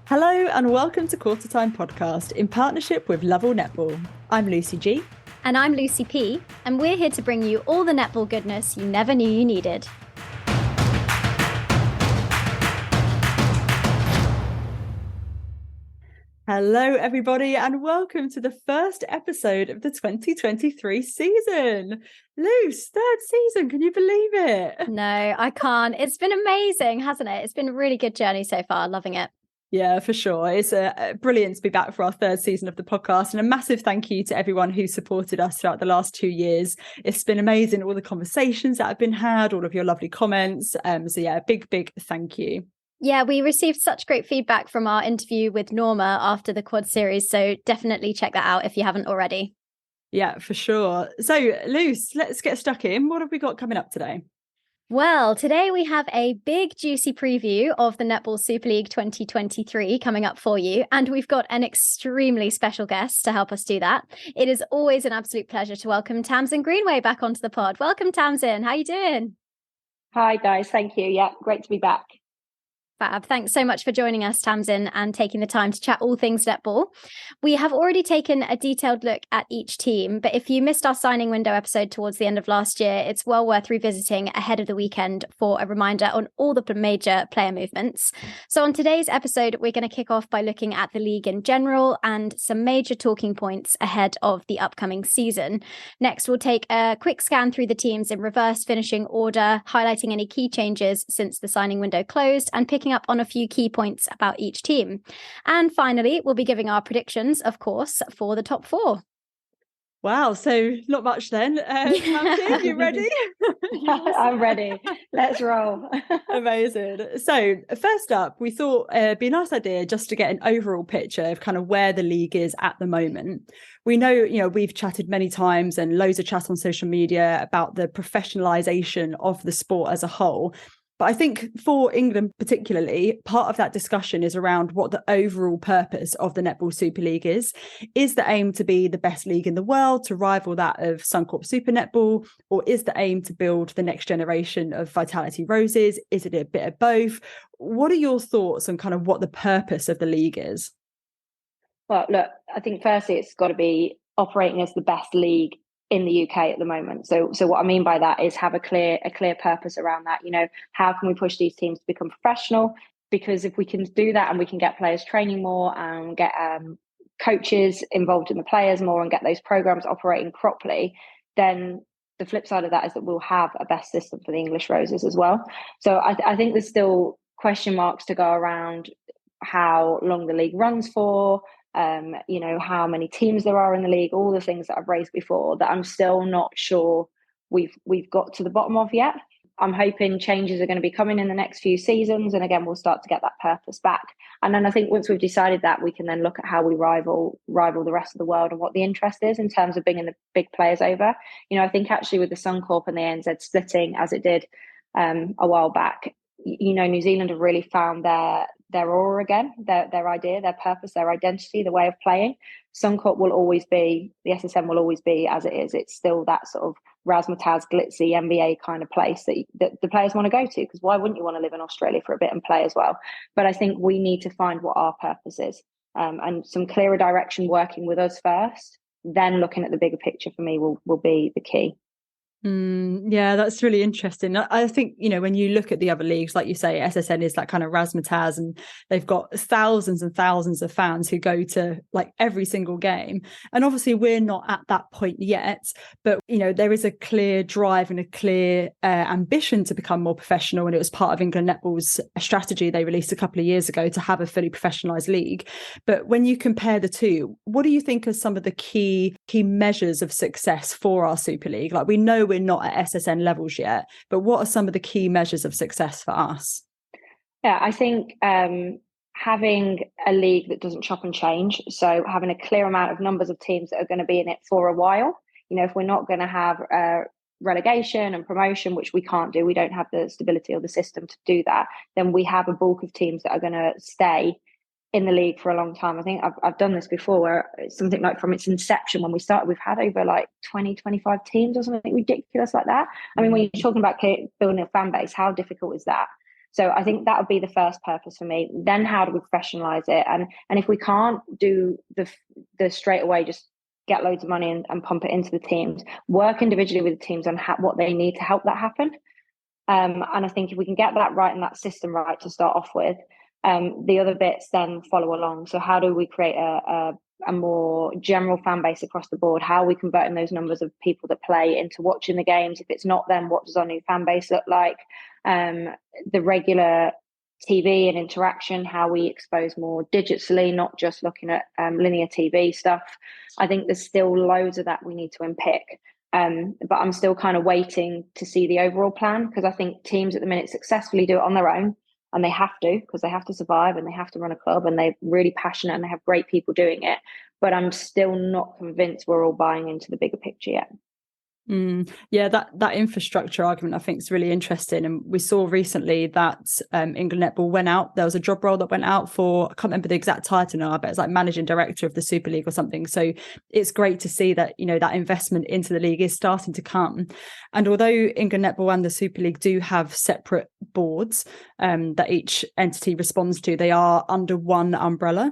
Hello and welcome to Qtr Time podcast in partnership with Lovell Netball. I'm Lucy G. And I'm Lucy P. And we're here to bring you all the netball goodness you never knew you needed. Hello everybody and welcome to the first episode of the 2023 season. Luce, third season, can you believe it? No, I can't. It's been amazing, hasn't it? It's been a really good journey so far, loving it. Yeah, for sure. It's brilliant to be back for our third season of the podcast, and a massive thank you to everyone who supported us throughout the last 2 years. It's been amazing, all the conversations that have been had, all of your lovely comments. So yeah, big thank you. Yeah, we received such great feedback from our interview with Norma after the quad series, so definitely check that out if you haven't already. Yeah, for sure. So Luce, let's get stuck in. What have we got coming up today? Well, today we have a big juicy preview of the Netball Super League 2023 coming up for you. And we've got an extremely special guest to help us do that. It is always an absolute pleasure to welcome Tamsin Greenway back onto the pod. Welcome, Tamsin. How are you doing? Hi, guys. Thank you. Yeah, great to be back. Fab. Thanks so much for joining us, Tamsin, and taking the time to chat all things netball. We have already taken a detailed look at each team, but if you missed our signing window episode towards the end of last year, it's well worth revisiting ahead of the weekend for a reminder on all the major player movements. So on today's episode, we're going to kick off by looking at the league in general and some major talking points ahead of the upcoming season. Next, we'll take a quick scan through the teams in reverse finishing order, highlighting any key changes since the signing window closed and picking up on a few key points about each team. And finally, we'll be giving our predictions, of course, for the top four. Wow, so not much then. Tamsin, you ready? I'm ready. Let's roll. Amazing. So first up, we thought it'd be a nice idea just to get an overall picture of kind of where the league is at the moment. We know, we've chatted many times and loads of chat on social media about the professionalisation of the sport as a whole. But I think for England particularly, part of that discussion is around what the overall purpose of the Netball Super League is. Is the aim to be the best league in the world, to rival that of Suncorp Super Netball? Or is the aim to build the next generation of Vitality Roses? Is it a bit of both? What are your thoughts on kind of what the purpose of the league is? Well, look, I think firstly, it's got to be operating as the best league in the UK at the moment. So what I mean by that is have a clear purpose around that. How can we push these teams to become professional? Because if we can do that and we can get players training more and get coaches involved in the players more and get those programs operating properly, then the flip side of that is that we'll have a best system for the English Roses as well. So I think there's still question marks to go around how long the league runs for, how many teams there are in the league, all the things that I've raised before that I'm still not sure we've got to the bottom of yet. I'm hoping changes are going to be coming in the next few seasons. And again, we'll start to get that purpose back. And then I think once we've decided that, we can then look at how we rival the rest of the world and what the interest is in terms of bringing the big players over. I think actually with the Suncorp and the ANZ splitting as it did a while back, New Zealand have really found their aura again, their idea, their purpose, their identity, the way of playing. Suncorp will always be, the SSM will always be as it is. It's still that sort of razzmatazz, glitzy NBA kind of place that the players want to go to, because why wouldn't you want to live in Australia for a bit and play as well? But I think we need to find what our purpose is, and some clearer direction working with us first, then looking at the bigger picture for me will be the key. Yeah, that's really interesting. I think, when you look at the other leagues, like you say, SSN is that kind of razzmatazz and they've got thousands and thousands of fans who go to like every single game. And obviously we're not at that point yet, but, there is a clear drive and a clear ambition to become more professional. And it was part of England Netball's strategy they released a couple of years ago to have a fully professionalised league. But when you compare the two, what do you think are some of the key measures of success for our Super League? Like, we know we're not at SSN levels yet, but what are some of the key measures of success for us? Yeah, I think having a league that doesn't chop and change, so having a clear amount of numbers of teams that are going to be in it for a while. If we're not going to have relegation and promotion, which we can't do, we don't have the stability or the system to do that, then we have a bulk of teams that are going to stay in the league for a long time. I think I've done this before, where it's something like from its inception when we started, we've had over like 20-25 teams or something ridiculous like that. I mean, when you're talking about building a fan base, how difficult is that? So I think that would be the first purpose for me. Then how do we professionalize it? And if we can't do the straight away, just get loads of money and pump it into the teams, work individually with the teams on what they need to help that happen. And I think if we can get that right and that system right to start off with, the other bits then follow along. So how do we create a more general fan base across the board? How are we converting those numbers of people that play into watching the games? If it's not them, what does our new fan base look like? The regular TV and interaction, how we expose more digitally, not just looking at linear TV stuff. I think there's still loads of that we need to unpick. But I'm still kind of waiting to see the overall plan, because I think teams at the minute successfully do it on their own, and they have to, because they have to survive and they have to run a club, and they're really passionate and they have great people doing it. But I'm still not convinced we're all buying into the bigger picture yet. Yeah, that infrastructure argument I think is really interesting, and we saw recently that England Netball went out. There was a job role that went out for, I can't remember the exact title now, but it's like managing director of the Super League or something. So it's great to see that, you know, that investment into the league is starting to come. And although England Netball and the Super League do have separate boards that each entity responds to, they are under one umbrella.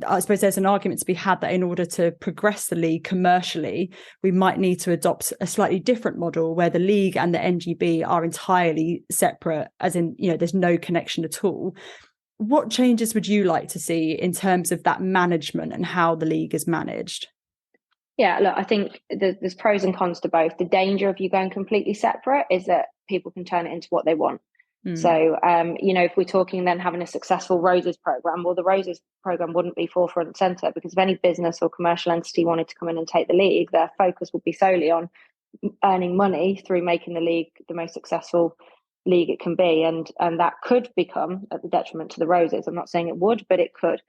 I suppose there's an argument to be had that in order to progress the league commercially, we might need to adopt a slightly different model where the league and the NGB are entirely separate, as in, you know, there's no connection at all. What changes would you like to see in terms of that management and how the league is managed? Yeah, look, I think there's pros and cons to both. The danger of you going completely separate is that people can turn it into what they want. So, you know, if we're talking then having a successful Roses program, well, the Roses program wouldn't be forefront and centre, because if any business or commercial entity wanted to come in and take the league, their focus would be solely on earning money through making the league the most successful league it can be. And that could become at the detriment to the Roses. I'm not saying it would, but it could.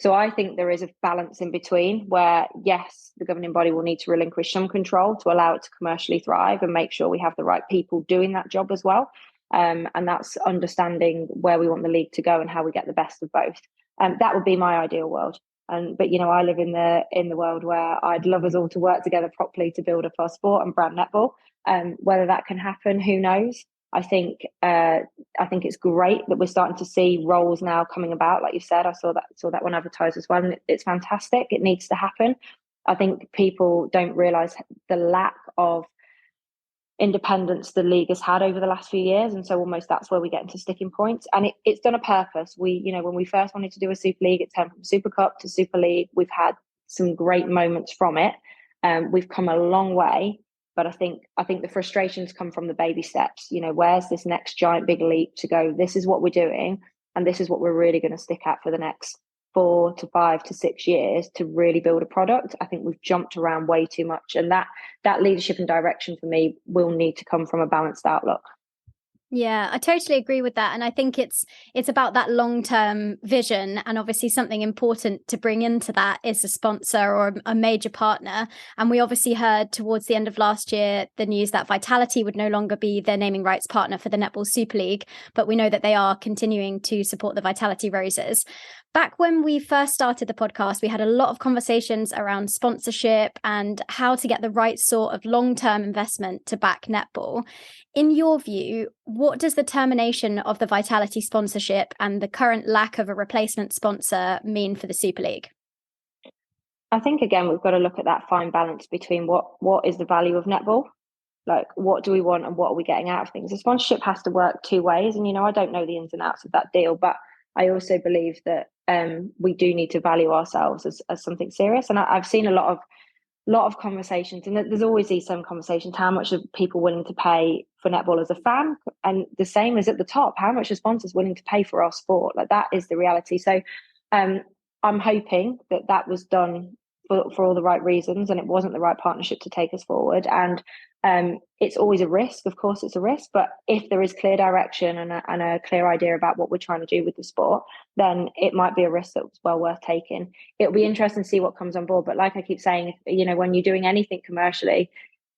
So I think there is a balance in between where, yes, the governing body will need to relinquish some control to allow it to commercially thrive and make sure we have the right people doing that job as well. And that's understanding where we want the league to go and how we get the best of both. That would be my ideal world. But you know, I live in the world where I'd love us all to work together properly to build up our sport and brand netball. Whether that can happen, who knows? I think it's great that we're starting to see roles now coming about. Like you said, I saw that one advertised as well, and it's fantastic. It needs to happen. I think people don't realise the lack of independence the league has had over the last few years, and so almost that's where we get into sticking points. And it's done a purpose. We, you know, when we first wanted to do a Super League, it turned from Super Cup to Super League. We've had some great moments from it. We've come a long way, but I think the frustrations come from the baby steps. You know, where's this next giant big leap to go? This is what we're doing, and this is what we're really going to stick at for the next 4 to 5 to 6 years to really build a product. I think we've jumped around way too much, and that leadership and direction for me will need to come from a balanced outlook. Yeah, I totally agree with that. And I think it's about that long-term vision. And obviously something important to bring into that is a sponsor or a major partner. And we obviously heard towards the end of last year the news that Vitality would no longer be their naming rights partner for the Netball Super League, but we know that they are continuing to support the Vitality Roses. Back when we first started the podcast, we had a lot of conversations around sponsorship and how to get the right sort of long-term investment to back netball. In your view, what does the termination of the Vitality sponsorship and the current lack of a replacement sponsor mean for the Super League? I think, again, we've got to look at that fine balance between what is the value of netball, like what do we want and what are we getting out of things. The sponsorship has to work two ways. And, you know, I don't know the ins and outs of that deal, but I also believe that we do need to value ourselves as something serious. And I've seen a lot of conversations, and there's always these same conversations. How much are people willing to pay for netball as a fan? And the same as at the top, how much are sponsors willing to pay for our sport? Like, that is the reality. So I'm hoping that was done for all the right reasons, and it wasn't the right partnership to take us forward. And it's always a risk. Of course, it's a risk. But if there is clear direction and a clear idea about what we're trying to do with the sport, then it might be a risk that's well worth taking. It'll be interesting to see what comes on board. But like I keep saying, you know, when you're doing anything commercially,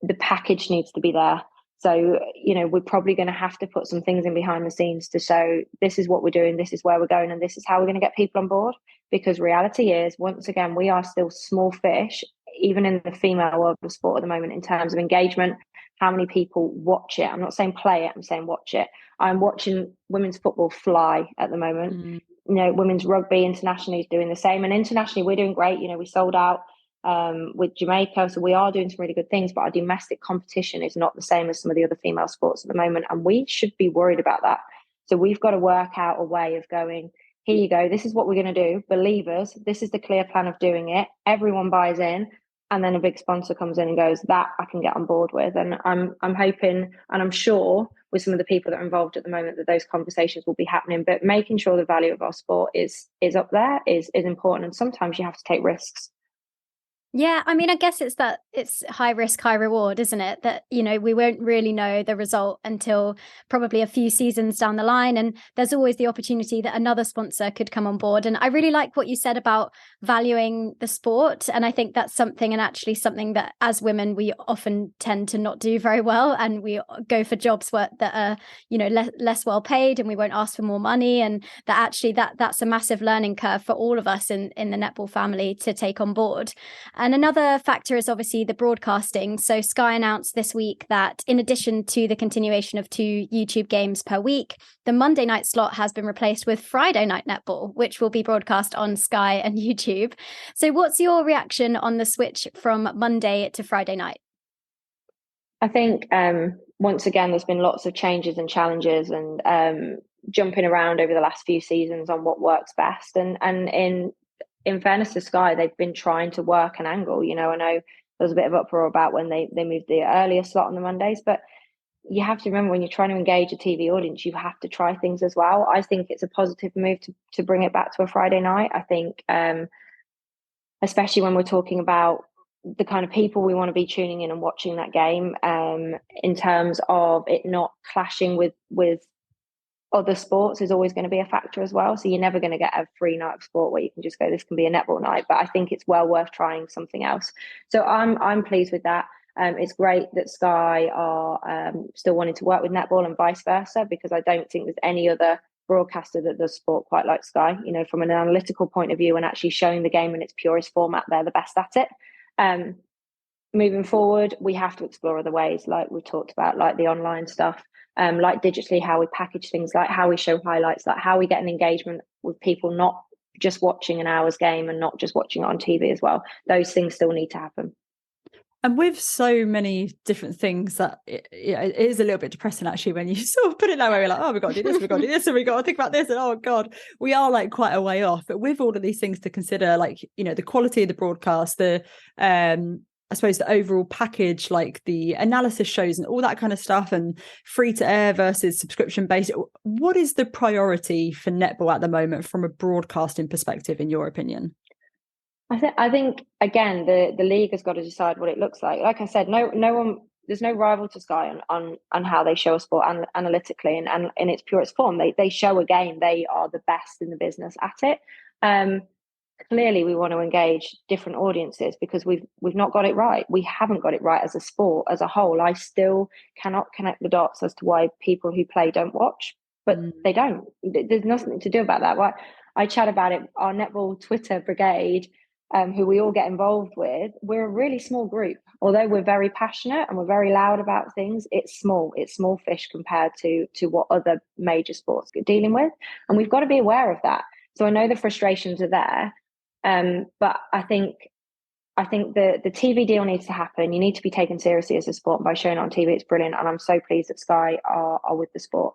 the package needs to be there. So, you know, we're probably going to have to put some things in behind the scenes to show this is what we're doing, this is where we're going, and this is how we're going to get people on board. Because reality is, once again, we are still small fish, even in the female world of sport at the moment, in terms of engagement, how many people watch it. I'm not saying play it, I'm saying watch it. I'm watching women's football fly at the moment. Women's rugby internationally is doing the same, and internationally we're doing great. We sold out with Jamaica, so we are doing some really good things, but our domestic competition is not the same as some of the other female sports at the moment, and we should be worried about that. So we've got to work out a way of going, here you go, this is what we're going to do, believe us, this is the clear plan of doing it, everyone buys in, and then a big sponsor comes in and goes, that I can get on board with. And I'm hoping, and I'm sure with some of the people that are involved at the moment, that those conversations will be happening. But making sure the value of our sport is up there is important, and sometimes you have to take risks. Yeah, I mean, I guess it's high risk, high reward, isn't it? That, we won't really know the result until probably a few seasons down the line. And there's always the opportunity that another sponsor could come on board. And I really like what you said about valuing the sport. And I think that's something that as women, we often tend to not do very well. And we go for jobs that are, less well paid, and we won't ask for more money. And that actually that's a massive learning curve for all of us in the netball family to take on board. And another factor is obviously the broadcasting. So Sky announced this week that in addition to the continuation of 2 YouTube games per week, the Monday night slot has been replaced with Friday night netball, which will be broadcast on Sky and YouTube. So what's your reaction on the switch from Monday to Friday night? I think once again, there's been lots of changes and challenges and jumping around over the last few seasons on what works best. And in fairness to Sky, they've been trying to work an angle. I know there was a bit of uproar about when they moved the earlier slot on the Mondays, but you have to remember, when you're trying to engage a TV audience, you have to try things as well. I think it's a positive move to bring it back to a Friday night. I think, especially when we're talking about the kind of people we want to be tuning in and watching that game, in terms of it not clashing with other sports is always going to be a factor as well. So you're never going to get a free night of sport where you can just go, this can be a netball night. But I think it's well worth trying something else. So I'm pleased with that. It's great that Sky are still wanting to work with netball and vice versa, because I don't think there's any other broadcaster that does sport quite like Sky. From an analytical point of view and actually showing the game in its purest format, they're the best at it. Moving forward, we have to explore other ways, like we talked about, like the online stuff. Like digitally, how we package things, like how we show highlights, like how we get an engagement with people not just watching an hour's game and not just watching it on TV as well. Those things still need to happen. And with so many different things, that it is a little bit depressing actually when you sort of put it that way. We're like, oh, we've got to do this, we've got to do this, and we've got to think about this, and oh God, we are like quite a way off. But with all of these things to consider, like, the quality of the broadcast, I suppose the overall package, like the analysis shows and all that kind of stuff, and free to air versus subscription based. What is the priority for netball at the moment from a broadcasting perspective, in your opinion? I think again, the league has got to decide what it looks like. Like I said, no one, there's no rival to Sky on how they show a sport analytically and in its purest form. They show a game. They are the best in the business at it. Clearly we want to engage different audiences because we've not got it right. We haven't got it right as a sport as a whole. I still cannot connect the dots as to why people who play don't watch, but they don't. There's nothing to do about that. Right? I chat about it. Our netball Twitter brigade, who we all get involved with, we're a really small group. Although we're very passionate and we're very loud about things, it's small fish compared to what other major sports are dealing with. And we've got to be aware of that. So I know the frustrations are there. But I think the TV deal needs to happen. You need to be taken seriously as a sport. And by showing it on TV, it's brilliant. And I'm so pleased that Sky are with the sport.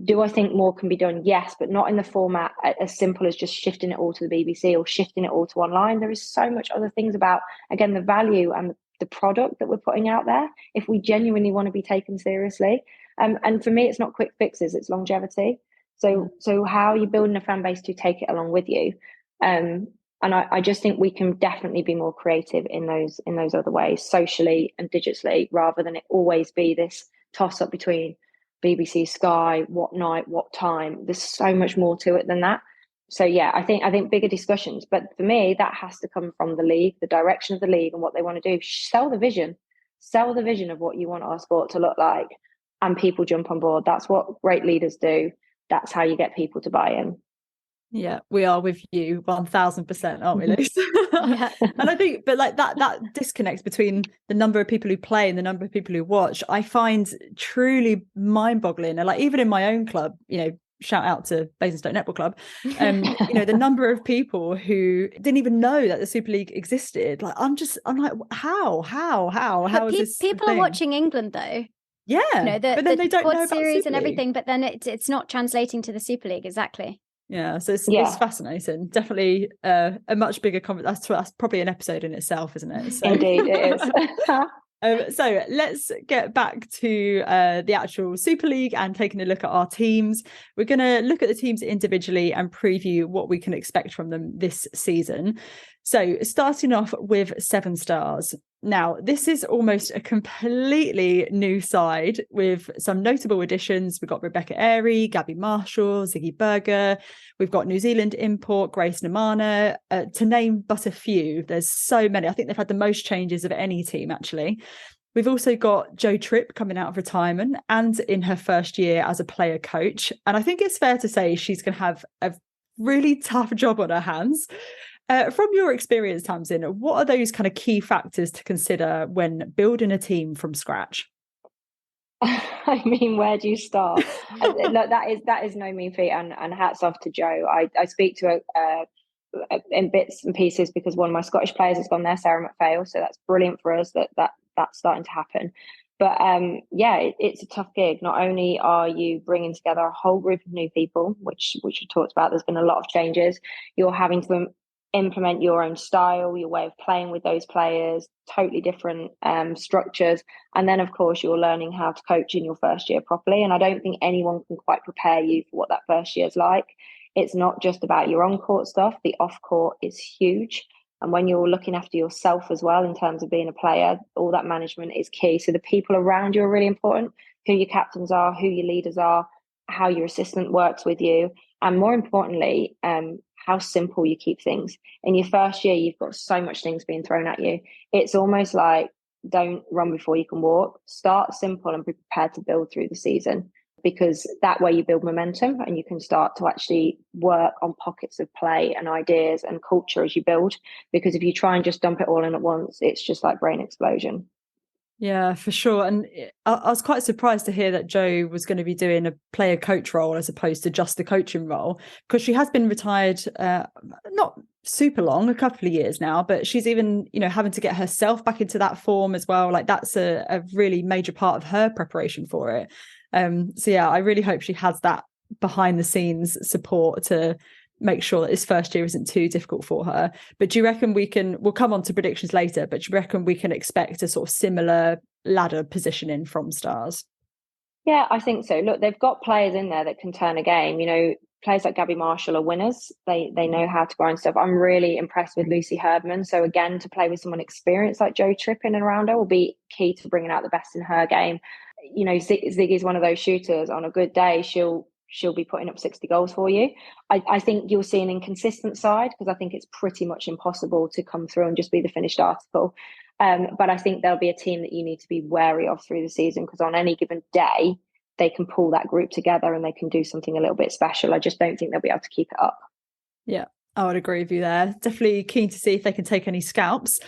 Do I think more can be done? Yes, but not in the format as simple as just shifting it all to the BBC or shifting it all to online. There is so much other things about, again, the value and the product that we're putting out there, if we genuinely want to be taken seriously. And for me, it's not quick fixes, it's longevity. So how are you building a fan base to take it along with you? And I just think we can definitely be more creative in those other ways, socially and digitally, rather than it always be this toss up between BBC, Sky, what night, what time. There's so much more to it than that. So yeah, I think bigger discussions. But for me, that has to come from the league, the direction of the league and what they want to do. Sell the vision of what you want our sport to look like, and people jump on board. That's what great leaders do. That's how you get people to buy in. Yeah, we are with you 1000%, aren't we, Luce? Yeah. And I think, but like that disconnect between the number of people who play and the number of people who watch, I find truly mind-boggling. And like even in my own club, shout out to Basingstoke Netball Club, the number of people who didn't even know that the Super League existed. Like I'm like, how is this? People are watching England though. Yeah, but then they don't know about series Super and League. Everything, but then it's not translating to the Super League. Exactly. Yeah, so it's fascinating. Definitely a much bigger conversation. That's probably an episode in itself, isn't it? So. Indeed, it is. So let's get back to the actual Super League and taking a look at our teams. We're going to look at the teams individually and preview what we can expect from them this season. So starting off with 7 Stars. Now, this is almost a completely new side with some notable additions. We've got Rebecca Airy, Gabby Marshall, Ziggy Berger. We've got New Zealand import, Grace Namana, to name but a few. There's so many. I think they've had the most changes of any team, actually. We've also got Jo Tripp coming out of retirement and in her first year as a player coach. And I think it's fair to say she's going to have a really tough job on her hands. From your experience, Tamsin, what are those kind of key factors to consider when building a team from scratch? I mean, where do you start? Look, that is no mean feat, and hats off to Jo. I speak to her in bits and pieces because one of my Scottish players has gone there, Sarah McPhail, so that's brilliant for us that's starting to happen. But it's a tough gig. Not only are you bringing together a whole group of new people, which we talked about, there's been a lot of changes. You're having to implement your own style, your way of playing with those players, totally different structures. And then, of course, you're learning how to coach in your first year properly. And I don't think anyone can quite prepare you for what that first year is like. It's not just about your on-court stuff. The off-court is huge. And when you're looking after yourself as well, in terms of being a player, all that management is key. So the people around you are really important, who your captains are, who your leaders are, how your assistant works with you. And more importantly, how simple you keep things. In your first year, you've got so much things being thrown at you. It's almost like don't run before you can walk. Start simple and be prepared to build through the season, because that way you build momentum and you can start to actually work on pockets of play and ideas and culture as you build. Because if you try and just dump it all in at once, it's just like brain explosion. Yeah, for sure. And I was quite surprised to hear that Jo was going to be doing a player coach role as opposed to just the coaching role, because she has been retired not super long, a couple of years now, but she's even, having to get herself back into that form as well. Like that's a really major part of her preparation for it. So yeah, I really hope she has that behind the scenes support to make sure that this first year isn't too difficult for her. But do you reckon we'll come on to predictions later, but do you reckon we can expect a sort of similar ladder positioning from Stars? Yeah, I think so. Look, they've got players in there that can turn a game. Players like Gabby Marshall are winners. They know how to grind stuff. I'm really impressed with Lucy Herdman. So again, to play with someone experienced like Jo Tripp in and around her will be key to bringing out the best in her game. Ziggy's one of those shooters. On a good day, she'll be putting up 60 goals for you. I think you'll see an inconsistent side, because I think it's pretty much impossible to come through and just be the finished article. But I think there'll be a team that you need to be wary of through the season, because on any given day, they can pull that group together and they can do something a little bit special. I just don't think they'll be able to keep it up. Yeah, I would agree with you there. Definitely keen to see if they can take any scalps.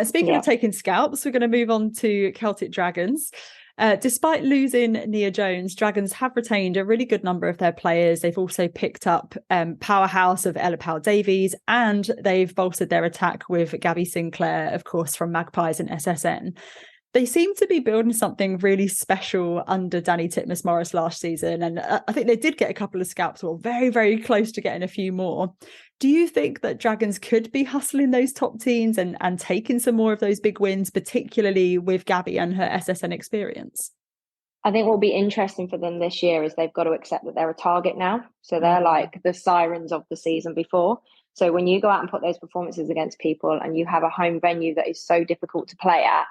Speaking of taking scalps, we're going to move on to Celtic Dragons. Despite losing Nia Jones, Dragons have retained a really good number of their players. They've also picked up powerhouse of Ella Powell-Davies, and they've bolstered their attack with Gabby Sinclair, of course, from Magpies and SSN. They seem to be building something really special under Danny Titmus-Morris last season. And I think they did get a couple of scalps, or very, very close to getting a few more. Do you think that Dragons could be hustling those top teams and taking some more of those big wins, particularly with Gabby and her SSN experience? I think what will be interesting for them this year is they've got to accept that they're a target now. So they're like the sirens of the season before. So when you go out and put those performances against people and you have a home venue that is so difficult to play at,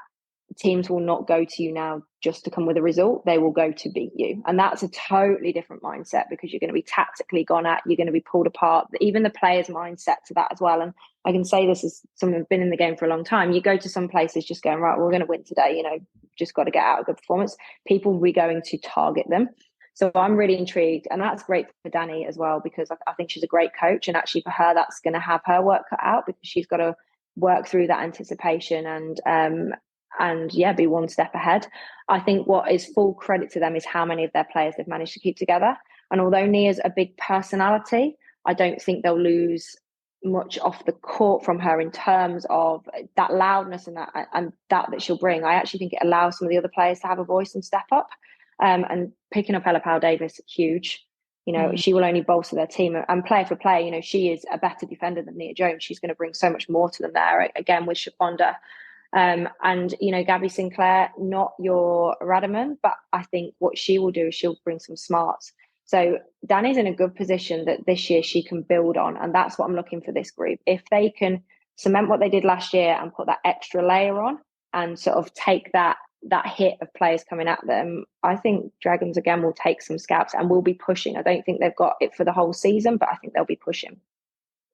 teams will not go to you now just to come with a result. They will go to beat you. And that's a totally different mindset, because you're going to be tactically gone at, you're going to be pulled apart. Even the players' mindset to that as well. And I can say this as someone who's been in the game for a long time. You go to some places just going, right, we're going to win today, just got to get out a good performance. People will be going to target them. So I'm really intrigued, and that's great for Danny as well, because I think she's a great coach, and actually for her, that's going to have her work cut out, because she's got to work through that anticipation and yeah, be one step ahead. I think what is full credit to them is how many of their players they've managed to keep together. And although Nia's a big personality, I don't think they'll lose much off the court from her in terms of that loudness and that she'll bring. I actually think it allows some of the other players to have a voice and step up. And picking up Ella Powell-Davis, huge. She will only bolster their team. And player for player, she is a better defender than Nia Jones. She's going to bring so much more to them there, again, with Shaquanda. And Gabby Sinclair, not your Radaman, but I think what she will do is she'll bring some smarts. So Danny's in a good position that this year she can build on, and that's what I'm looking for this group. If they can cement what they did last year and put that extra layer on and sort of take that hit of players coming at them, I think Dragons again will take some scalps and will be pushing. I don't think they've got it for the whole season, but I think they'll be pushing.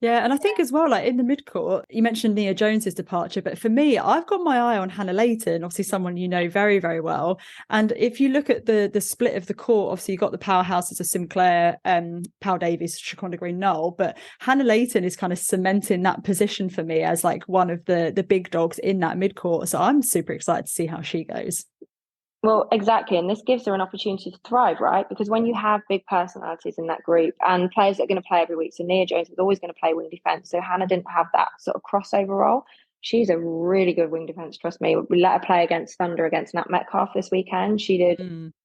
Yeah, and I think as well, like in the midcourt, you mentioned Nia Jones's departure, but for me, I've got my eye on Hannah Layton, obviously someone you know very, very well. And if you look at the split of the court, obviously you've got the powerhouses of Sinclair, Powell-Davis, Shaquanda Green-Null, but Hannah Layton is kind of cementing that position for me as like one of the big dogs in that midcourt. So I'm super excited to see how she goes. Well, exactly. And this gives her an opportunity to thrive, right? Because when you have big personalities in that group and players that are going to play every week, so Nia Jones was always going to play wing defence. So Hannah didn't have that sort of crossover role. She's a really good wing defence, trust me. We let her play against Thunder, against Nat Metcalf this weekend. She did,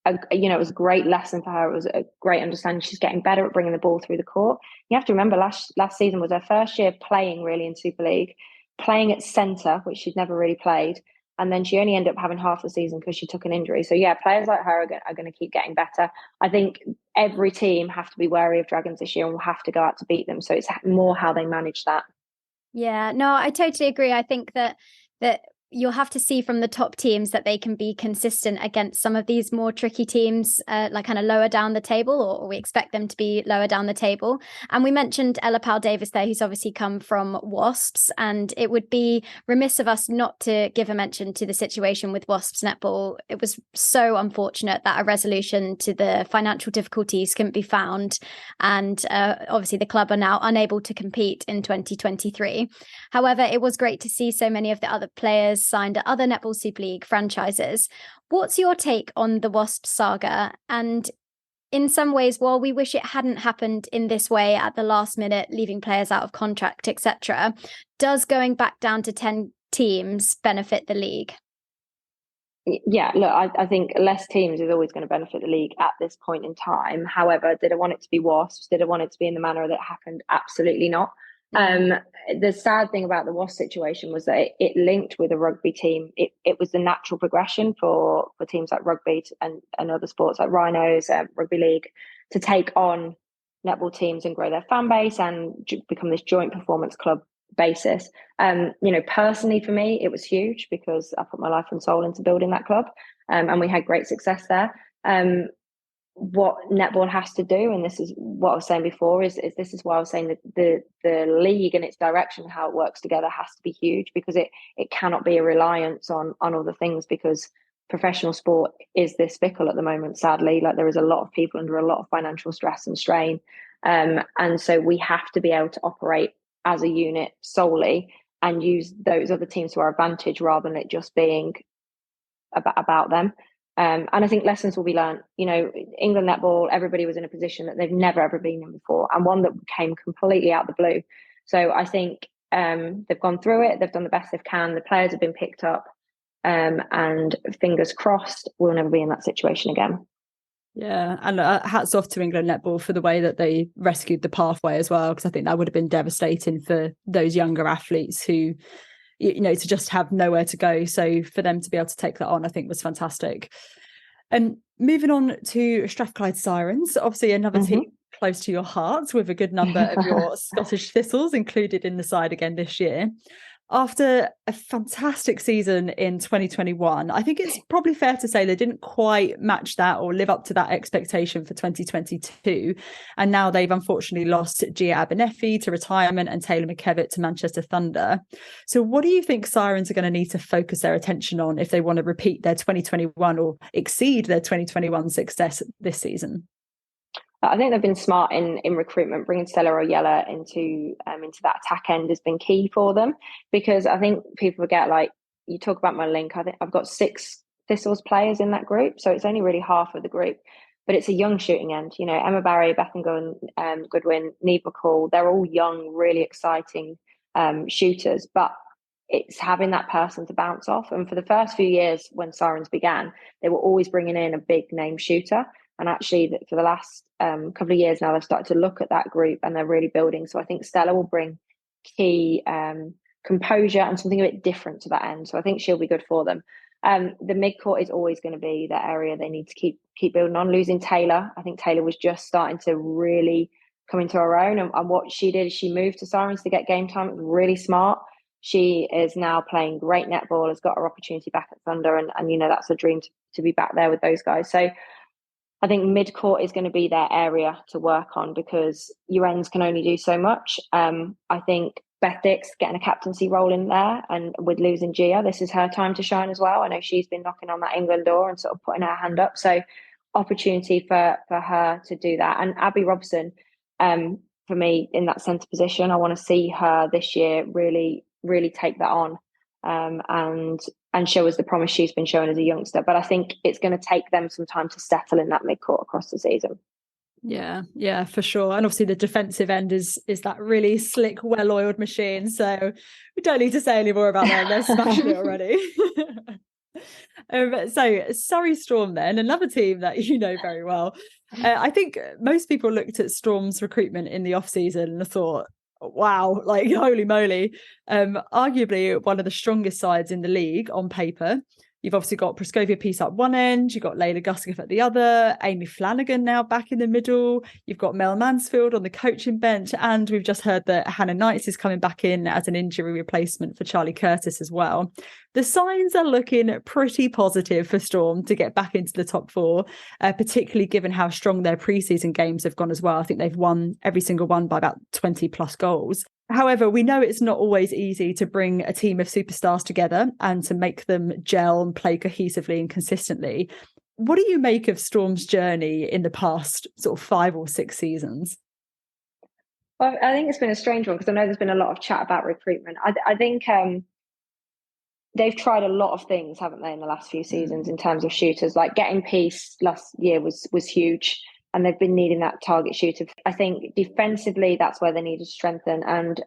it was a great lesson for her. It was a great understanding. She's getting better at bringing the ball through the court. You have to remember last season was her first year playing really in Super League, playing at centre, which she'd never really played. And then she only ended up having half the season because she took an injury. So yeah, players like her are going to keep getting better. I think every team have to be wary of Dragons this year and will have to go out to beat them. So it's more how they manage that. Yeah, no, I totally agree. I think that you'll have to see from the top teams that they can be consistent against some of these more tricky teams, like kind of lower down the table, or we expect them to be lower down the table. And we mentioned Ella Powell-Davis there, who's obviously come from Wasps, and it would be remiss of us not to give a mention to the situation with Wasps Netball. It was so unfortunate that a resolution to the financial difficulties couldn't be found, and obviously the club are now unable to compete in 2023. However, it was great to see so many of the other players signed at other Netball Super League franchises. What's your take on the Wasps saga? And in some ways, while we wish it hadn't happened in this way at the last minute, leaving players out of contract, etc., does going back down to 10 teams benefit the league? Yeah, look, I think less teams is always going to benefit the league at this point in time. However, did I want it to be Wasps? Did I want it to be in the manner that happened? Absolutely not. The sad thing about the Wasps situation was that it linked with a rugby team. It was the natural progression for teams like rugby and other sports like Rhinos, Rugby League, to take on netball teams and grow their fan base and become this joint performance club basis. Personally for me, it was huge because I put my life and soul into building that club, and we had great success there. What netball has to do, and this is what I was saying before, is this is why I was saying that the league and its direction, how it works together, has to be huge, because it cannot be a reliance on other things, because professional sport is this fickle at the moment, sadly. Like, there is a lot of people under a lot of financial stress and strain, and so we have to be able to operate as a unit solely and use those other teams to our advantage, rather than it just being about them. And I think lessons will be learned. England netball, everybody was in a position that they've never ever been in before, and one that came completely out of the blue. So I think they've gone through it. They've done the best they can. The players have been picked up, and fingers crossed, we'll never be in that situation again. Yeah, and hats off to England netball for the way that they rescued the pathway as well, because I think that would have been devastating for those younger athletes who, to just have nowhere to go. So for them to be able to take that on, I think was fantastic. And moving on to Strathclyde Sirens, obviously another team close to your heart, with a good number of your Scottish Thistles included in the side again this year. After a fantastic season in 2021, I think it's probably fair to say they didn't quite match that or live up to that expectation for 2022. And now they've unfortunately lost Gia Abernethy to retirement and Taylor McKevitt to Manchester Thunder. So what do you think Sirens are going to need to focus their attention on if they want to repeat their 2021 or exceed their 2021 success this season? I think they've been smart in recruitment. Bringing Stella Oyella into that attack end has been key for them, because I think people forget, like, you talk about my link. I think I've got 6 Thistles players in that group, so it's only really half of the group, but it's a young shooting end. You know, Emma Barry, Bethangun, Goodwin, Neve McCall, they're all young, really exciting shooters, but it's having that person to bounce off. And for the first few years when Sirens began, they were always bringing in a big name shooter. And actually, for the last couple of years now, they've started to look at that group and they're really building. So I think Stella will bring key composure and something a bit different to that end. So I think she'll be good for them. The midcourt is always going to be the area they need to keep building on. Losing Taylor, I think Taylor was just starting to really come into her own. And what she did is she moved to Sirens to get game time. It was really smart. She is now playing great netball, has got her opportunity back at Thunder. And you know, that's a dream to be back there with those guys. So I think mid-court is going to be their area to work on, because your ends can only do so much. I think Beth Dix getting a captaincy role in there, and with losing Gia, this is her time to shine as well. I know she's been knocking on that England door and sort of putting her hand up. So opportunity for her to do that. And Abby Robson, for me, in that centre position, I want to see her this year really, really take that on. And show us the promise she's been showing as a youngster. But I think it's going to take them some time to settle in that midcourt across the season. Yeah, for sure. And obviously the defensive end is that really slick, well-oiled machine. So we don't need to say any more about them. They're smashing it already. So Surrey Storm then, another team that you know very well. I think most people looked at Storm's recruitment in the off-season and thought, wow, like holy moly. Arguably one of the strongest sides in the league on paper. You've obviously got Praskovia Peace up one end, you've got Layla Guskiff at the other, Amy Flanagan now back in the middle, you've got Mel Mansfield on the coaching bench, and we've just heard that Hannah Knights is coming back in as an injury replacement for Charlie Curtis as well. The signs are looking pretty positive for Storm to get back into the top 4, particularly given how strong their preseason games have gone as well. I think they've won every single one by about 20 plus goals. However, we know it's not always easy to bring a team of superstars together and to make them gel and play cohesively and consistently. What do you make of Storm's journey in the past sort of 5 or 6 seasons? Well, I think it's been a strange one, because I know there's been a lot of chat about recruitment. I think they've tried a lot of things, haven't they, in the last few seasons in terms of shooters. Like getting Peace last year was huge. And they've been needing that target shooter. I think defensively, that's where they needed to strengthen. And,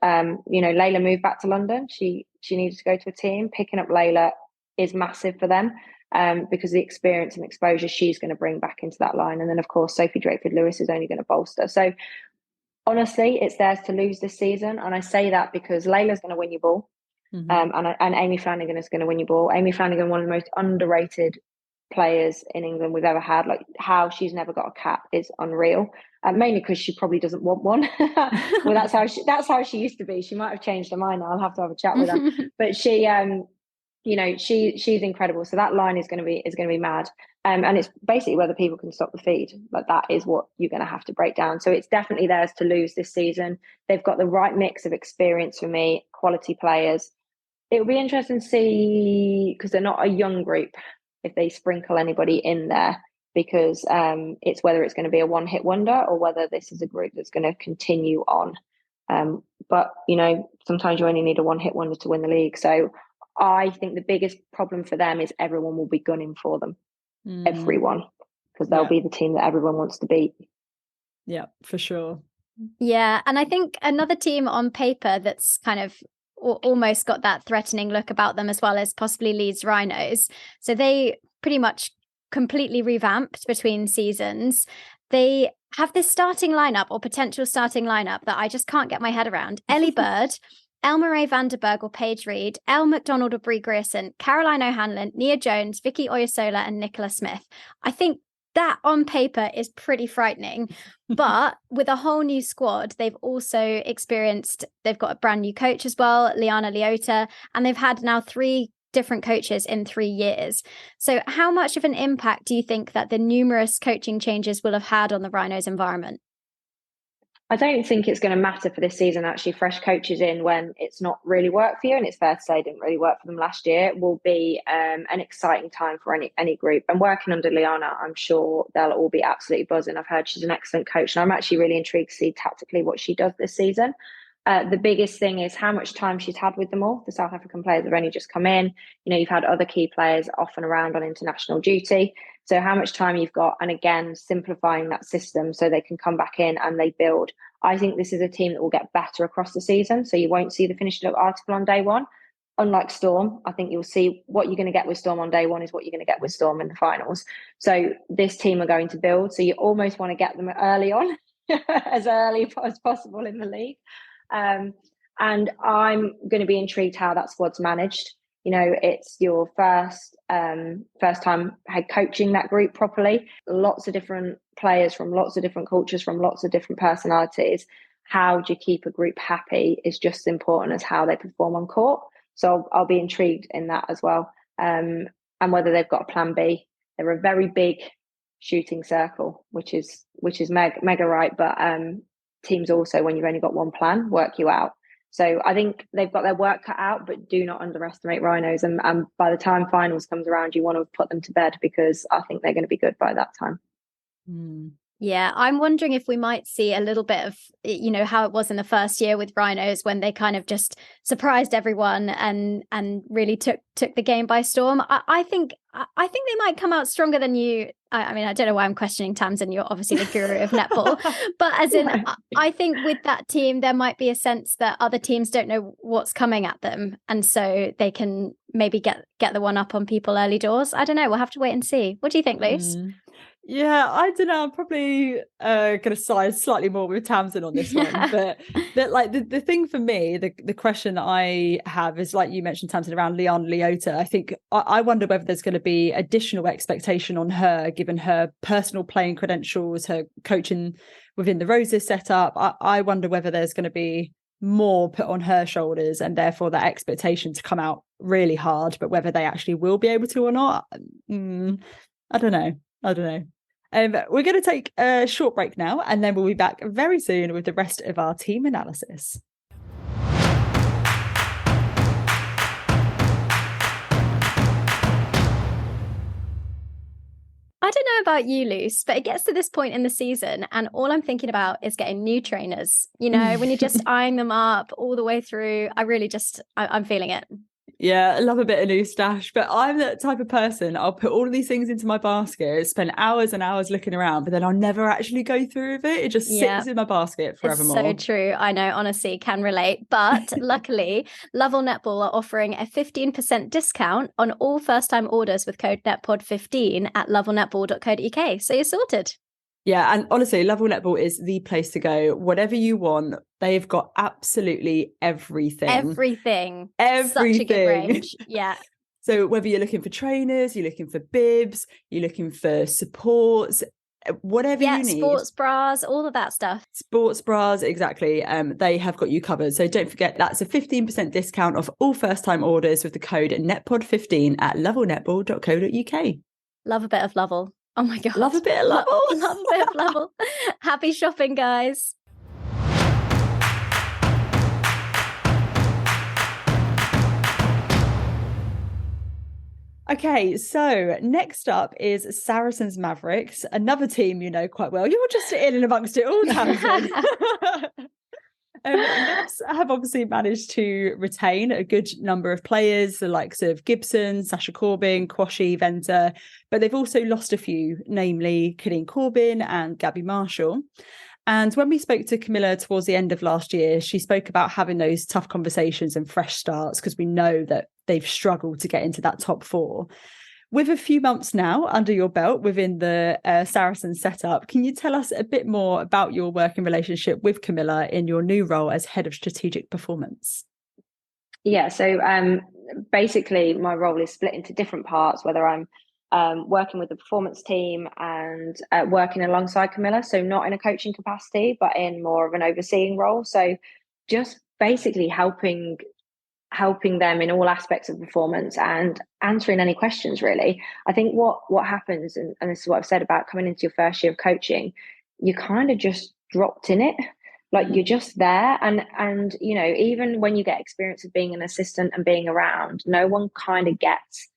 you know, Layla moved back to London. She needed to go to a team. Picking up Layla is massive for them because the experience and exposure she's going to bring back into that line. And then, of course, Sophie Drakeford-Lewis is only going to bolster. So, honestly, it's theirs to lose this season. And I say that because Layla's going to win your ball. And Amy Flanagan is going to win your ball. Amy Flanagan, one of the most underrated players in England we've ever had. Like, how she's never got a cap is unreal. Mainly because she probably doesn't want one. Well, that's how she used to be. She might have changed her mind now. I'll have to have a chat with her. But she, you know, she's incredible. So that line is going to be mad. And it's basically whether people can stop the feed. Like, that is what you're going to have to break down. So it's definitely theirs to lose this season. They've got the right mix of experience for me, quality players. It'll be interesting to see, because they're not a young group, if they sprinkle anybody in there, because it's whether it's going to be a one-hit wonder or whether this is a group that's going to continue on. But, you know, sometimes you only need a one-hit wonder to win the league. So I think the biggest problem for them is everyone will be gunning for them. Everyone, because they'll be the team that everyone wants to beat. Yeah, for sure. Yeah, and I think another team on paper that's kind of almost got that threatening look about them as well as possibly Leeds Rhinos. So they pretty much completely revamped between seasons. They have this starting lineup or potential starting lineup that I just can't get my head around. Ellie Bird, Elma Ray Vanderberg or Paige Reed, Elle McDonald or Brie Grierson, Caroline O'Hanlon, Nia Jones, Vicky Oyasola and Nicola Smith. I think that on paper is pretty frightening. But with a whole new squad, they've got a brand new coach as well, Liana Leota, and they've had now 3 different coaches in 3 years. So how much of an impact do you think that the numerous coaching changes will have had on the Rhinos environment? I don't think it's going to matter for this season, actually. Fresh coaches in when it's not really worked for you, and it's fair to say it didn't really work for them last year, will be an exciting time for any group. And working under Liana, I'm sure they'll all be absolutely buzzing. I've heard she's an excellent coach, and I'm actually really intrigued to see tactically what she does this season. The biggest thing is how much time she's had with them all. The South African players have only just come in. You've had other key players off and around on international duty. So how much time you've got, and again, simplifying that system so they can come back in and they build. I think this is a team that will get better across the season. So you won't see the finished article on day one. Unlike Storm, I think you'll see what you're going to get with Storm on day one is what you're going to get with Storm in the finals. So this team are going to build. So you almost want to get them early on, as early as possible in the league. And I'm going to be intrigued how that squad's managed. It's your first time head coaching that group properly. Lots of different players from lots of different cultures, from lots of different personalities. How do you keep a group happy is just as important as how they perform on court. So I'll be intrigued in that as well. And whether they've got a plan B. They're a very big shooting circle, which is mega right. But teams also, when you've only got one plan, work you out. So I think they've got their work cut out, but do not underestimate Rhinos. And by the time finals comes around, you want to put them to bed, because I think they're going to be good by that time. Yeah, I'm wondering if we might see a little bit of, how it was in the first year with Rhinos, when they kind of just surprised everyone and really took the game by storm. I think they might come out stronger than you. I mean, I don't know why I'm questioning Tamsin. You're obviously the guru of netball, but as in, I think with that team, there might be a sense that other teams don't know what's coming at them, and so they can maybe get the one up on people early doors. I don't know. We'll have to wait and see. What do you think, Luce? Yeah, I don't know. I'm probably going to side slightly more with Tamsin on this one, but like the thing for me, the question I have is, like you mentioned, Tamsin, around Liana Leota. I think I wonder whether there's going to be additional expectation on her, given her personal playing credentials, her coaching within the Roses setup. I wonder whether there's going to be more put on her shoulders, and therefore that expectation to come out really hard, but whether they actually will be able to or not, I don't know. We're going to take a short break now, and then we'll be back very soon with the rest of our team analysis. I don't know about you, Luce, but it gets to this point in the season and all I'm thinking about is getting new trainers. When you're just eyeing them up all the way through, I'm feeling it. Yeah, I love a bit of new stash, but I'm that type of person. I'll put all of these things into my basket, spend hours and hours looking around, but then I'll never actually go through with it. It just sits in my basket forevermore. It's so true. I know, honestly, can relate. But luckily, Lovell Netball are offering a 15% discount on all first-time orders with code NETPOD15 at lovellnetball.co.uk. So you're sorted. Yeah, and honestly, Lovell Netball is the place to go. Whatever you want, they've got absolutely everything. Everything. Such a good range. Yeah. So whether you're looking for trainers, you're looking for bibs, you're looking for supports, whatever you need. Sports bras, all of that stuff. Sports bras, exactly. They have got you covered. So don't forget, that's a 15% discount off all first-time orders with the code NETPOD15 at lovellnetball.co.uk. Love a bit of Lovell. Oh my God. Love a bit of Lovell. Love a bit of Lovell. Happy shopping, guys. Okay, so next up is Saracens Mavericks, another team you know quite well. You're just in and amongst it all, Tamsin. Nets have obviously managed to retain a good number of players, the likes of Gibson, Sasha Corbin, Quashie, Venter, but they've also lost a few, namely Colleen Corbin and Gabby Marshall. And when we spoke to Camilla towards the end of last year, she spoke about having those tough conversations and fresh starts, because we know that they've struggled to get into that top 4. With a few months now under your belt within the Saracen setup, can you tell us a bit more about your working relationship with Camilla in your new role as Head of Strategic Performance? Yeah, so basically my role is split into different parts, whether I'm working with the performance team and working alongside Camilla. So not in a coaching capacity, but in more of an overseeing role. So just basically helping them in all aspects of performance and answering any questions, really. I think what happens, and this is what I've said about coming into your first year of coaching, you kind of just dropped in it. Like you're just there, and you know, even when you get experience of being an assistant and being around, no one kind of gets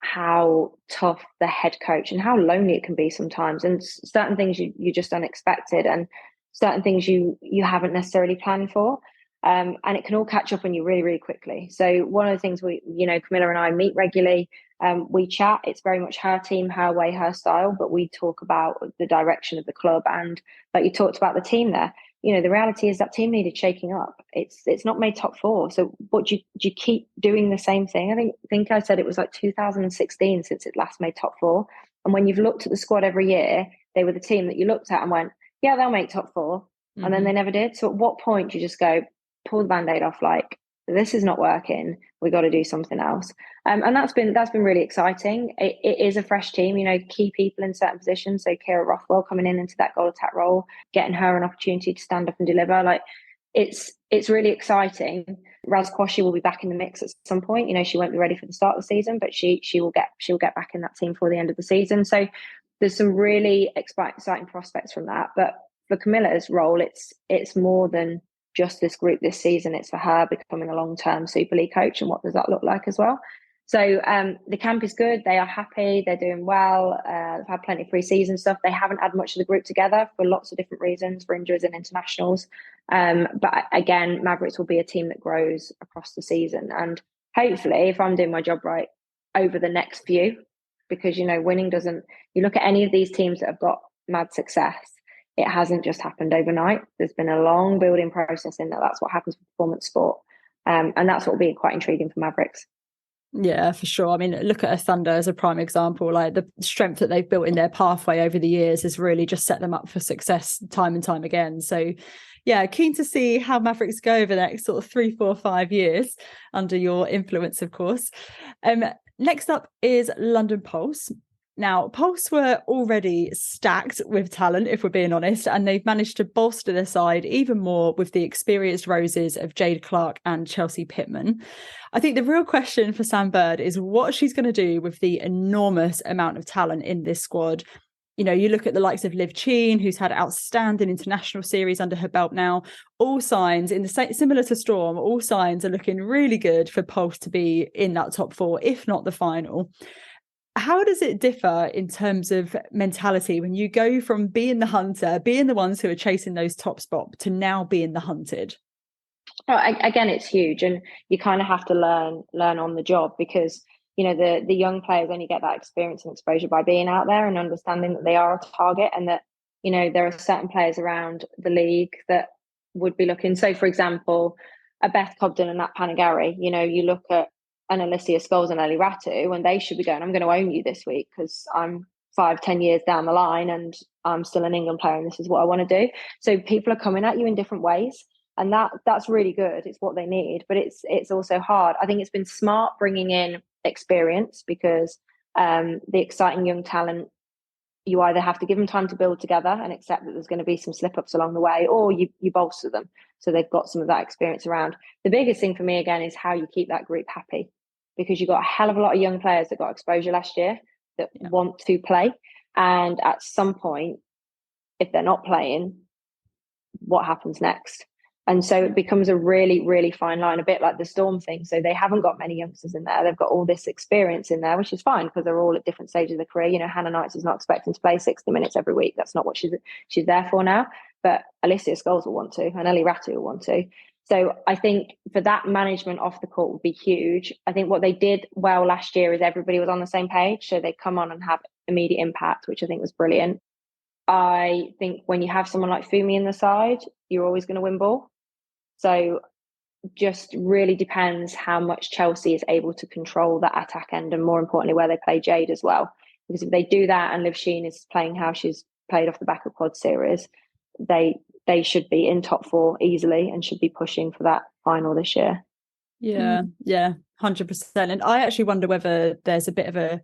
how tough the head coach and how lonely it can be sometimes, and certain things you just unexpected, and certain things you haven't necessarily planned for, and it can all catch up on you really, really quickly. So one of the things Camilla and I meet regularly. We chat. It's very much her team, her way, her style, but we talk about the direction of the club, and like you talked about the team there. You know, the reality is that team needed shaking up. It's not made top four. So what do you keep doing the same thing? I think I said it was like 2016 since it last made top four. And when you've looked at the squad every year, they were the team that you looked at and went, yeah, they'll make top four. Mm-hmm. And then they never did. So at what point do you just go, pull the Band-Aid off, like, this is not working, we got to do something else. And that's been really exciting. It is a fresh team, you know, key people in certain positions. So Kira Rothwell coming into that goal attack role, getting her an opportunity to stand up and deliver. Like, it's really exciting. Raz Quashie will be back in the mix at some point. You know, she won't be ready for the start of the season, but she'll get back in that team for the end of the season. So there's some really exciting prospects from that. But for Camilla's role, it's more than just this group this season. It's for her becoming a long-term Super League coach, and what does that look like as well. So the camp is good. They are happy. They're doing well. They've had plenty of pre-season stuff. They haven't had much of the group together for lots of different reasons, for injuries and internationals. But again, Mavericks will be a team that grows across the season. And hopefully, if I'm doing my job right, over the next few, because, you know, winning doesn't, you look at any of these teams that have got mad success, it hasn't just happened overnight. There's been a long building process in there. That's what happens with performance sport. And that's what will be quite intriguing for Mavericks. Yeah, for sure. I mean, look at a Thunder as a prime example. Like, the strength that they've built in their pathway over the years has really just set them up for success time and time again. So yeah, keen to see how Mavericks go over the next sort of 3, 4, 5 years under your influence, of course. Next up is London Pulse. Now, Pulse were already stacked with talent, if we're being honest, and they've managed to bolster their side even more with the experienced roses of Jade Clark and Chelsea Pittman. I think the real question for Sam Bird is what she's going to do with the enormous amount of talent in this squad. You know, you look at the likes of Liv Cheen, who's had outstanding international series under her belt now. All signs, similar to Storm, all signs are looking really good for Pulse to be in that top four, if not the final. How does it differ in terms of mentality when you go from being the hunter, being the ones who are chasing those top spots, to now being the hunted? Oh, again, it's huge, and you kind of have to learn on the job, because, you know, the young players only get that experience and exposure by being out there and understanding that they are a target, and that, you know, there are certain players around the league that would be looking. So, for example, a Beth Cobden and Nat Panagari, you know, you look at an Alicia Scholes and Ellie Ratu, and they should be going, I'm going to own you this week because I'm 5-10 years down the line and I'm still an England player and this is what I want to do. So people are coming at you in different ways, and that's really good. It's what they need, but it's also hard. I think it's been smart bringing in experience, because the exciting young talent, you either have to give them time to build together and accept that there's going to be some slip-ups along the way, or you bolster them so they've got some of that experience around. The biggest thing for me, again, is how you keep that group happy, because you've got a hell of a lot of young players that got exposure last year that want to play. And at some point, if they're not playing, what happens next? And so it becomes a really, really fine line, a bit like the Storm thing. So they haven't got many youngsters in there. They've got all this experience in there, which is fine because they're all at different stages of their career. You know, Hannah Knights is not expecting to play 60 minutes every week. That's not what she's there for now. But Alicia Scholes will want to, and Ellie Ratu will want to. So I think for that, management off the court would be huge. I think what they did well last year is everybody was on the same page. So they come on and have immediate impact, which I think was brilliant. I think when you have someone like Fumi in the side, you're always going to win ball. So just really depends how much Chelsea is able to control that attack end, and more importantly, where they play Jade as well. Because if they do that and Liv Sheen is playing how she's played off the back of Quad Series, they should be in top four easily and should be pushing for that final this year. Yeah, 100%. And I actually wonder whether there's a bit of a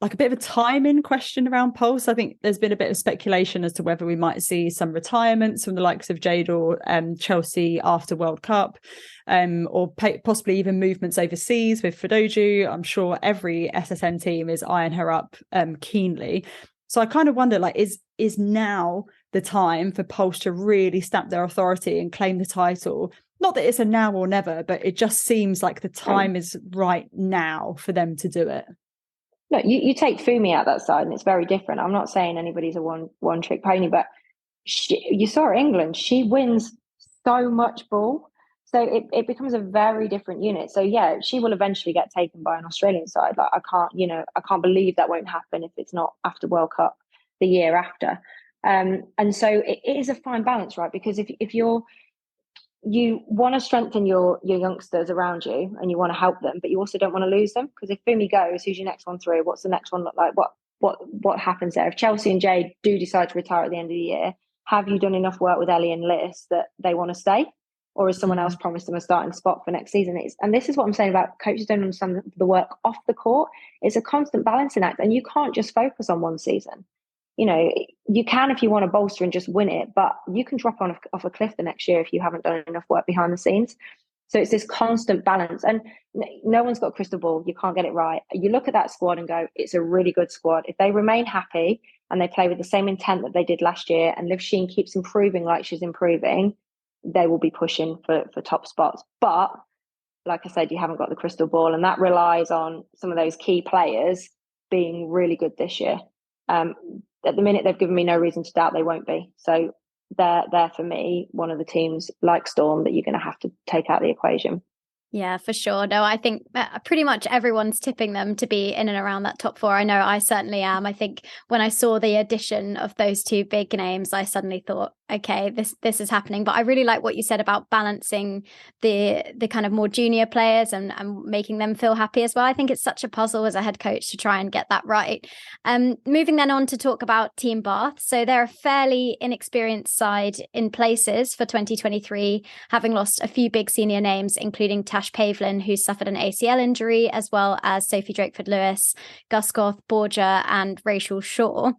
like a bit of a timing question around Pulse. I think there's been a bit of speculation as to whether we might see some retirements from the likes of Jade or Chelsea after World Cup, or possibly even movements overseas with Fidoju. I'm sure every SSN team is eyeing her up keenly. So I kind of wonder, like, is now the time for Pulse to really stamp their authority and claim the title? Not that it's a now or never, but it just seems like the time is right now for them to do it. No, you take Fumi out that side and it's very different. I'm not saying anybody's a one trick pony, but you saw England, she wins so much ball. So it becomes a very different unit. So yeah, she will eventually get taken by an Australian side. Like I can't believe that won't happen if it's not after World Cup the year after. And so it is a fine balance, right? Because if you want to strengthen your youngsters around you and you want to help them, but you also don't want to lose them, because if Fumi goes, who's your next one through? What's the next one look like? What happens there? If Chelsea and Jade do decide to retire at the end of the year, have you done enough work with Ellie and Liz that they want to stay? Or has someone else promised them a starting spot for next season? And this is what I'm saying about coaches don't understand the work off the court. It's a constant balancing act, and you can't just focus on one season. You know, you can if you want to bolster and just win it, but you can drop off a cliff the next year if you haven't done enough work behind the scenes. So it's this constant balance, and no one's got a crystal ball. You can't get it right. You look at that squad and go, it's a really good squad. If they remain happy and they play with the same intent that they did last year, and Liv Sheen keeps improving like she's improving, they will be pushing for top spots. But like I said, you haven't got the crystal ball, and that relies on some of those key players being really good this year. At the minute, they've given me no reason to doubt they won't be. So they're for me one of the teams like Storm that you're going to have to take out the equation. Yeah, for sure. No, I think pretty much everyone's tipping them to be in and around that top four. I know I certainly am. I think when I saw the addition of those two big names, I suddenly thought, okay, this is happening. But I really like what you said about balancing the kind of more junior players and making them feel happy as well. I think it's such a puzzle as a head coach to try and get that right. Moving then on to talk about Team Bath. So they're a fairly inexperienced side in places for 2023, having lost a few big senior names, including Tash Pavlin, who suffered an ACL injury, as well as Sophie Drakeford-Lewis, Gusgoth, Borgia and Rachel Shaw.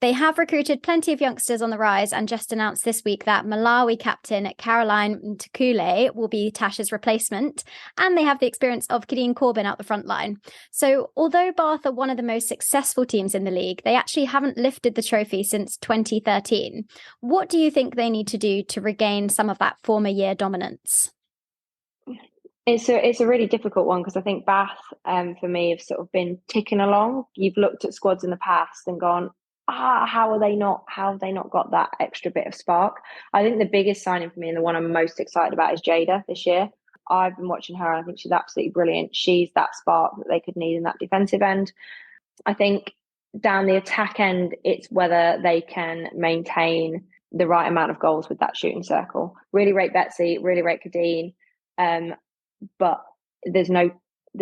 They have recruited plenty of youngsters on the rise and just announced this week that Malawi captain Caroline Ntukule will be Tash's replacement, and they have the experience of Kadeen Corbin out the front line. So although Bath are one of the most successful teams in the league, they actually haven't lifted the trophy since 2013. What do you think they need to do to regain some of that former year dominance? It's a really difficult one, because I think Bath, for me, have sort of been ticking along. You've looked at squads in the past and gone, how have they not got that extra bit of spark? I think the biggest signing for me, and the one I'm most excited about, is Jada this year. I've been watching her and I think she's absolutely brilliant. She's that spark that they could need in that defensive end. I think down the attack end, it's whether they can maintain the right amount of goals with that shooting circle. Really rate Betsy, really rate Kadeen. But they're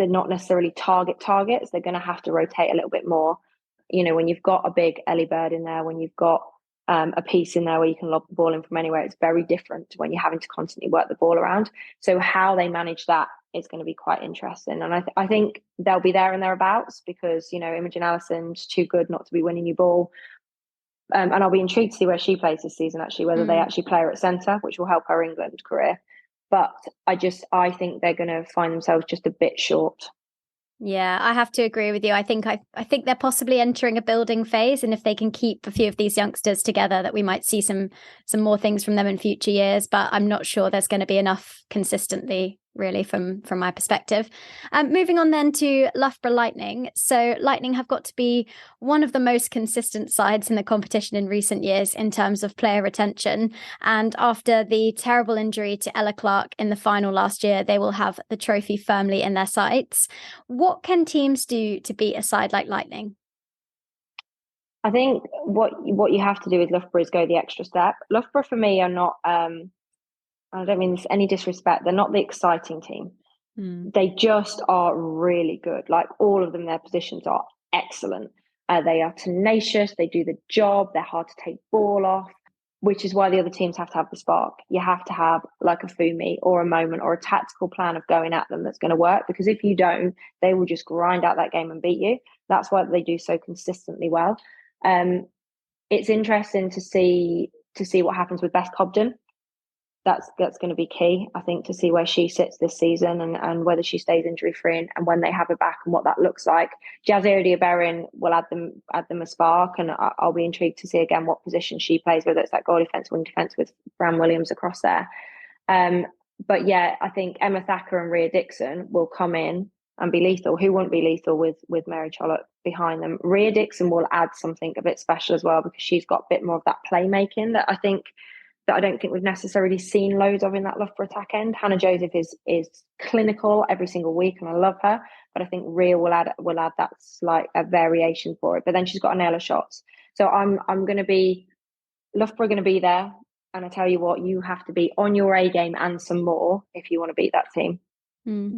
not necessarily targets. They're going to have to rotate a little bit more. You know, when you've got a big Ellie Bird in there, when you've got a piece in there where you can lob the ball in from anywhere, it's very different to when you're having to constantly work the ball around. So how they manage that is going to be quite interesting. And I think they'll be there and thereabouts, because, you know, Imogen Allison's too good not to be winning you ball. And I'll be intrigued to see where she plays this season, actually, whether they actually play her at centre, which will help her England career. But I think they're going to find themselves just a bit short. Yeah, I have to agree with you. I think they're possibly entering a building phase, and if they can keep a few of these youngsters together, that we might see some more things from them in future years. But I'm not sure there's going to be enough consistently, really, from my perspective. Moving on then to Loughborough Lightning. So Lightning have got to be one of the most consistent sides in the competition in recent years in terms of player retention. And after the terrible injury to Ella Clark in the final last year, they will have the trophy firmly in their sights. What can teams do to beat a side like Lightning? I think what you have to do with Loughborough is go the extra step. Loughborough, for me, are not... I don't mean this any disrespect. They're not the exciting team. They just are really good. Like, all of them, their positions are excellent. They are tenacious. They do the job. They're hard to take ball off, which is why the other teams have to have the spark. You have to have like a Fumi or a Moment or a tactical plan of going at them that's going to work. Because if you don't, they will just grind out that game and beat you. that's why they do so consistently well. It's interesting to see what happens with Beth Cobden. That's going to be key, I think, to see where she sits this season and whether she stays injury free and when they have her back and what that looks like. Jazia Diabarin will add them a spark, and I'll be intrigued to see again what position she plays, whether it's that goal defence, wing defence with Fran Williams across there. But yeah, I think Emma Thacker and Rhea Dixon will come in and be lethal. Who won't be lethal with Mary Trollope behind them? Rhea Dixon will add something a bit special as well, because she's got a bit more of that playmaking that I don't think we've necessarily seen loads of in that Loughborough attack end. Hannah Joseph is clinical every single week, and I love her. But I think Rhea will add that slight a variation for it. But then she's got a nail of shots. So I'm going to be Loughborough going to be there, and I tell you what, you have to be on your A game and some more if you want to beat that team.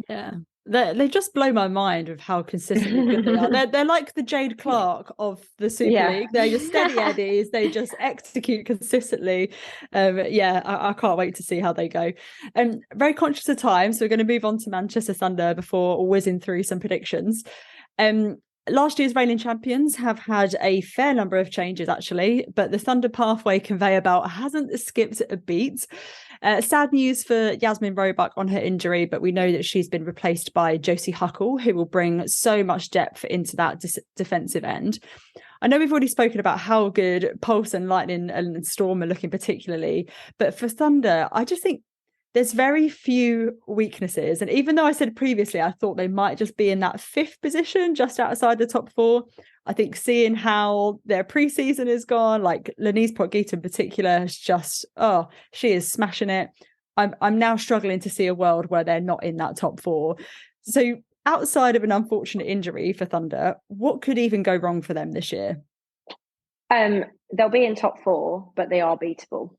Yeah. They just blow my mind with how consistently good they are. They're like the Jade Clark of the Super League. They're just steady eddies. They just execute consistently. I can't wait to see how they go. Very conscious of time, so we're going to move on to Manchester Thunder before whizzing through some predictions. Last year's reigning champions have had a fair number of changes, actually, but the Thunder pathway conveyor belt hasn't skipped a beat. Sad news for Yasmin Roebuck on her injury, but we know that she's been replaced by Josie Huckle, who will bring so much depth into that defensive end. I know we've already spoken about how good Pulse and Lightning and Storm are looking particularly, but for Thunder, I just think there's very few weaknesses. And even though I said previously, I thought they might just be in that 5th position, just outside the top 4. I think seeing how their preseason has gone, like Lenise Potgieter in particular, is just, she is smashing it. I'm now struggling to see a world where they're not in that top 4. So outside of an unfortunate injury for Thunder, what could even go wrong for them this year? They'll be in top 4, but they are beatable.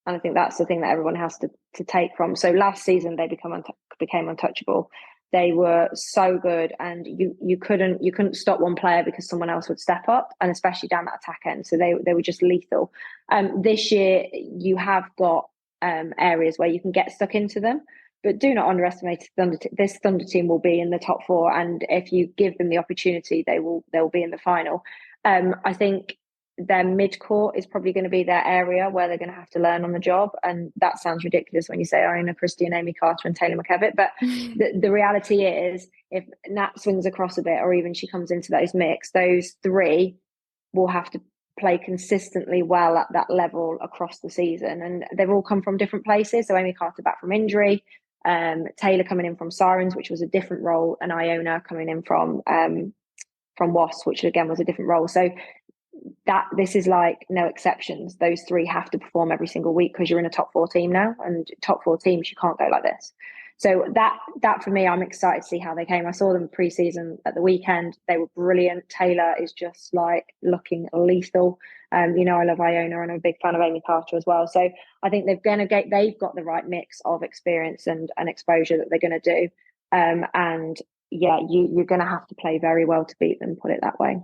And I think that's the thing that everyone has to take from. So last season they became untouchable. They were so good, and you couldn't stop one player because someone else would step up, and especially down that attack end. So they were just lethal. This year you have got areas where you can get stuck into them, but do not underestimate this Thunder team will be in the top 4, and if you give them the opportunity, they will be in the final. I think their mid-court is probably going to be their area where they're going to have to learn on the job. And that sounds ridiculous when you say Iona Christie and Amy Carter and Taylor McKevitt. But the reality is, if Nat swings across a bit, or even she comes into those mix, those 3 will have to play consistently well at that level across the season. And they've all come from different places. So Amy Carter back from injury, Taylor coming in from Sirens, which was a different role, and Iona coming in from Wasps, which again was a different role. So that this is like no exceptions. Those 3 have to perform every single week because you're in a top 4 team now, and top 4 teams, you can't go like this. So that for me, I'm excited to see how they came. I saw them pre-season at the weekend. They were brilliant. Taylor is just like looking lethal. I love Iona, and I'm a big fan of Amy Carter as well. So I think they've got the right mix of experience and exposure that they're going to do. And yeah, you're going to have to play very well to beat them, put it that way.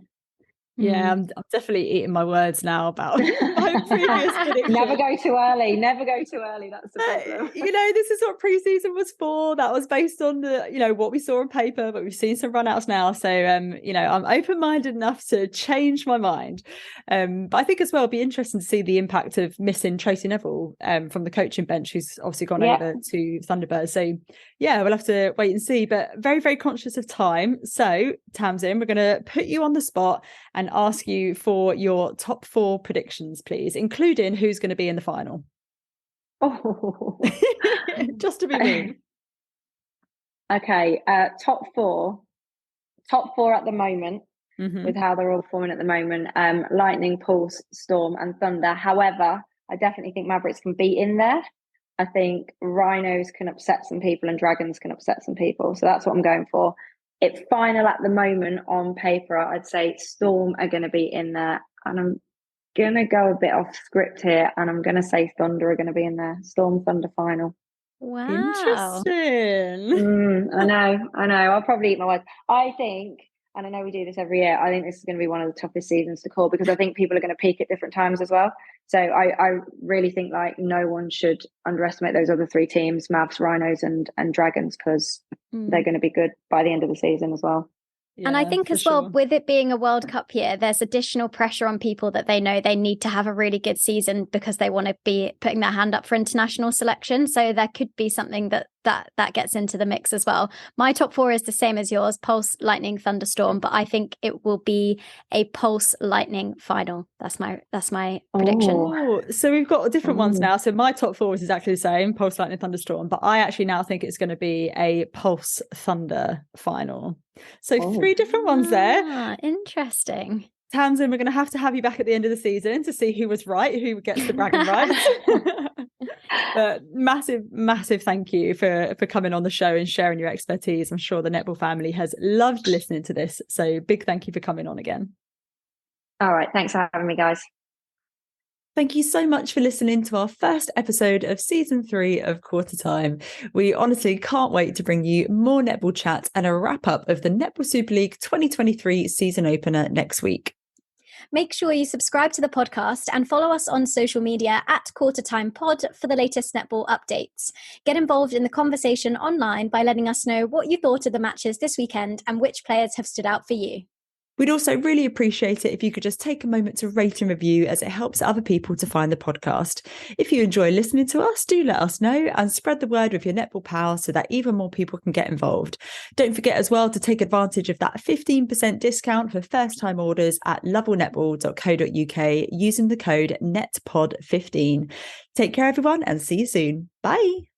Yeah, I'm definitely eating my words now about my previous prediction. Never go too early. That's the problem. This is what preseason was for. That was based on what we saw on paper, but we've seen some runouts now. So, I'm open-minded enough to change my mind. But I think as well, it'll be interesting to see the impact of missing Tracy Neville from the coaching bench, who's obviously gone over to Thunderbirds. So, yeah, we'll have to wait and see. But very, very conscious of time. So, Tamsin, we're going to put you on the spot and ask you for your top 4 predictions, please, including who's going to be in the final. Just to be mean. Okay, top 4 at the moment, with how they're all forming at the moment. Lightning, Pulse, Storm and Thunder. However, I definitely think Mavericks can be in there. I think Rhinos can upset some people and Dragons can upset some people. So that's what I'm going for. It's final at the moment on paper. I'd say Storm are going to be in there, and I'm going to go a bit off script here, and I'm going to say Thunder are going to be in there. Storm Thunder final. Wow, interesting. I know. I'll probably eat my words. I think, and I know we do this every year, I think this is going to be one of the toughest seasons to call, because I think people are going to peak at different times as well. So I really think like no one should underestimate those other 3 teams, Mavs, Rhinos and Dragons, because they're going to be good by the end of the season as well. And I think as well, with it being a World Cup year, there's additional pressure on people that they know they need to have a really good season because they want to be putting their hand up for international selection. So there could be something that gets into the mix as well. My top 4 is the same as yours, Pulse, Lightning, Thunderstorm, but I think it will be a Pulse Lightning final. That's my prediction. Oh, so we've got different ones now. So my top 4 is exactly the same, Pulse, Lightning, Thunderstorm, but I actually now think it's going to be a Pulse Thunder final. So 3 different ones there. Interesting. Tamsin, we're going to have you back at the end of the season to see who was right, who gets the bragging rights. But massive thank you for coming on the show and sharing your expertise. I'm sure the Netball family has loved listening to this. So big thank you for coming on again. All right. Thanks for having me, guys. Thank you so much for listening to our first episode of season 3 of Qtr Time. We honestly can't wait to bring you more netball chat and a wrap up of the Netball Super League 2023 season opener next week. Make sure you subscribe to the podcast and follow us on social media at Qtr Time Pod for the latest netball updates. Get involved in the conversation online by letting us know what you thought of the matches this weekend and which players have stood out for you. We'd also really appreciate it if you could just take a moment to rate and review, as it helps other people to find the podcast. If you enjoy listening to us, do let us know and spread the word with your netball pals so that even more people can get involved. Don't forget as well to take advantage of that 15% discount for first-time orders at lovellnetball.co.uk using the code NETPOD15. Take care, everyone, and see you soon. Bye.